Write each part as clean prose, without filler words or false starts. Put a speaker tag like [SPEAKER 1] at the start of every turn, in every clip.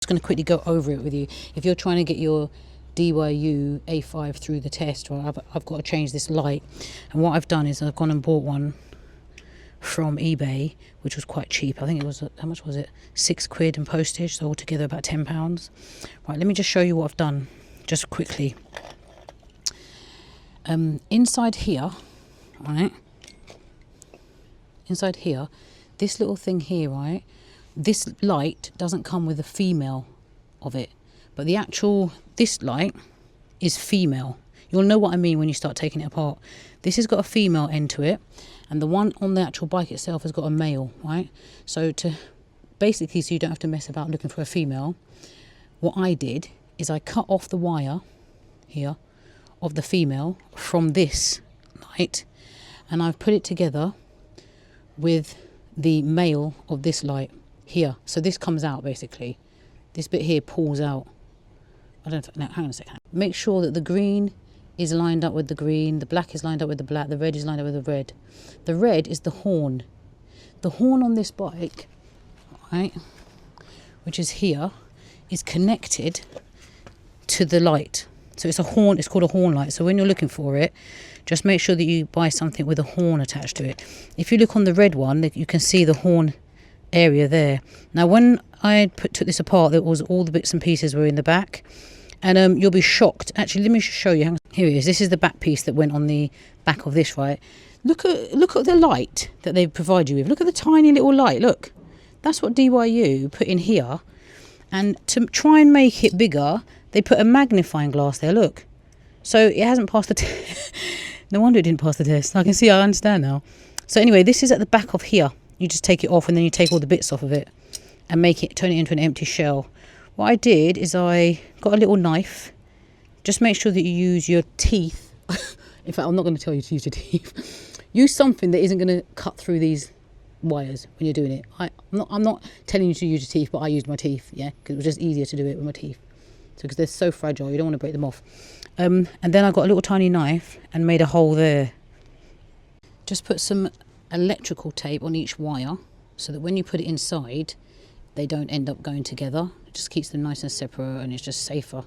[SPEAKER 1] just going to quickly go over it with you. If you're trying to get your DYU A5 through the test, right, I've got to change this light, and what I've done is I've gone and bought one from eBay, which was quite cheap. I think it was, how much was it? £6 and postage, so altogether about £10. Right, let me just show you what I've done just quickly. Inside here, right, inside here, this little thing here, right, this light doesn't come with a female of it, but the actual, this light is female. You'll know what I mean when you start taking it apart. This has got a female end to it, and the one on the actual bike itself has got a male, right? So to basically, so you don't have to mess about looking for a female, what I did is I cut off the wire here of the female from this light, and I've put it together with the male of this light here. So this comes out basically. This bit here pulls out. I don't know, hang on a second. Make sure that the green is lined up with the green, the black is lined up with the black, the red is lined up with the red. The red is the horn. The horn on this bike, right, which is here, is connected to the light. So it's a horn, it's called a horn light. So when you're looking for it, just make sure that you buy something with a horn attached to it. If you look on the red one, you can see the horn area there. Now when I took this apart, there was all the bits and pieces were in the back, and you'll be shocked. Actually, let me show you. Here it is. This is the back piece that went on the back of this, right? Look at the light that they provide you with. Look at the tiny little light. Look, that's what DYU put in here, and to try and make it bigger, they put a magnifying glass there. Look, so it hasn't passed the test. No wonder it didn't pass the test. I can see, I understand now. So anyway, this is at the back of here. You just take it off, and then you take all the bits off of it and turn it into an empty shell. What I did is I got a little knife. Just make sure that you use your teeth. In fact, I'm not going to tell you to use your teeth. Use something that isn't going to cut through these wires when you're doing it. I'm not telling you to use your teeth, but I used my teeth, yeah, because it was just easier to do it with my teeth. So because they're so fragile, you don't want to break them off. And then I got a little tiny knife and made a hole there. Just put some electrical tape on each wire so that when you put it inside, they don't end up going together. It just keeps them nice and separate, and it's just safer.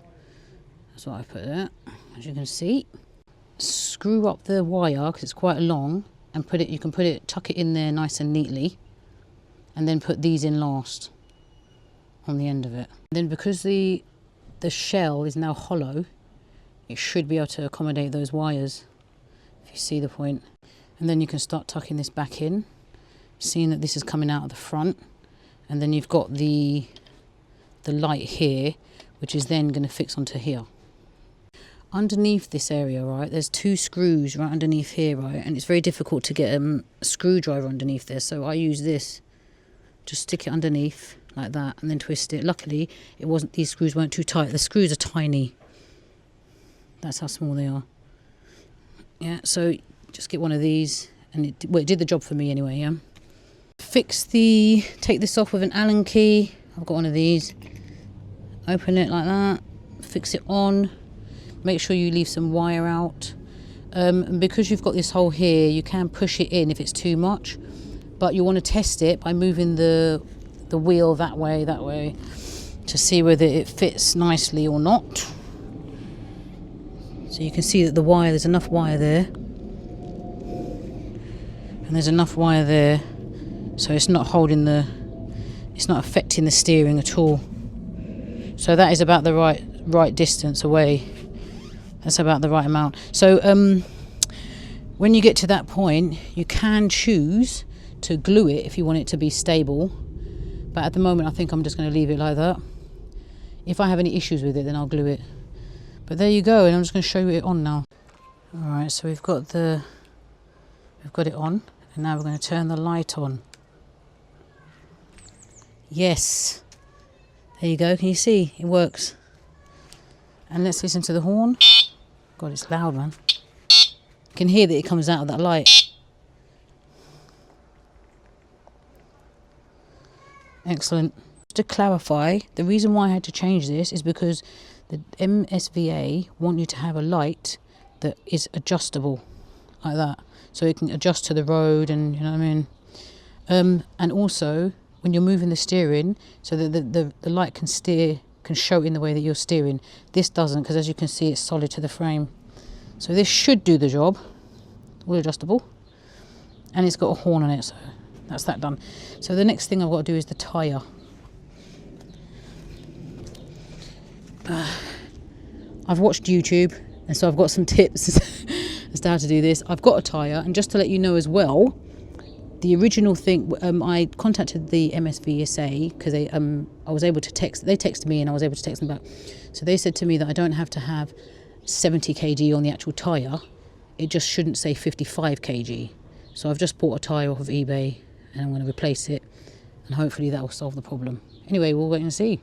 [SPEAKER 1] That's what I put there, as you can see. Screw up the wire because it's quite long, and you can tuck it in there nice and neatly, and then put these in last on the end of it. And then because the shell is now hollow, it should be able to accommodate those wires, if you see the point. And then you can start tucking this back in, seeing that this is coming out of the front, and then you've got the light here, which is then going to fix onto here. Underneath this area, right, there's 2 screws right underneath here, right, and it's very difficult to get a screwdriver underneath there, so I use this. Just stick it underneath like that and then twist it. Luckily these screws weren't too tight. The screws are tiny. That's how small they are. Yeah, so just get one of these, and it did the job for me anyway, yeah. Take this off with an Allen key. I've got one of these. Open it like that, fix it on. Make sure you leave some wire out. And because you've got this hole here, you can push it in if it's too much, but you want to test it by moving the wheel that way, to see whether it fits nicely or not. So you can see that there's enough wire there, and there's enough wire there, so it's not affecting the steering at all. So that is about the right distance away. That's about the right amount. So when you get to that point, you can choose to glue it if you want it to be stable, but at the moment I think I'm just going to leave it like that. If I have any issues with it, then I'll glue it. But there you go, and I'm just going to show you it on now. Alright, so we've got it on, and now we're going to turn the light on. Yes, there you go. Can you see? It works. And let's listen to the horn. God, it's loud, man. You can hear that it comes out of that light. Excellent. Just to clarify, the reason why I had to change this is because the MSVA want you to have a light that is adjustable like that, so it can adjust to the road, and you know what I mean. And also when you're moving the steering, so that the light can show in the way that you're steering. This doesn't, because as you can see, it's solid to the frame. So this should do the job. All adjustable, and it's got a horn on it, so that's that done. So the next thing I've got to do is the tyre. I've watched YouTube, and so I've got some tips as to how to do this. I've got a tyre, and just to let you know as well, the original thing, I contacted the MSVA because I was able to text. They texted me, and I was able to text them back. So they said to me that I don't have to have 70 kg on the actual tyre. It just shouldn't say 55 kg. So I've just bought a tyre off of eBay, and I'm going to replace it, and hopefully that will solve the problem. Anyway, we'll wait and see.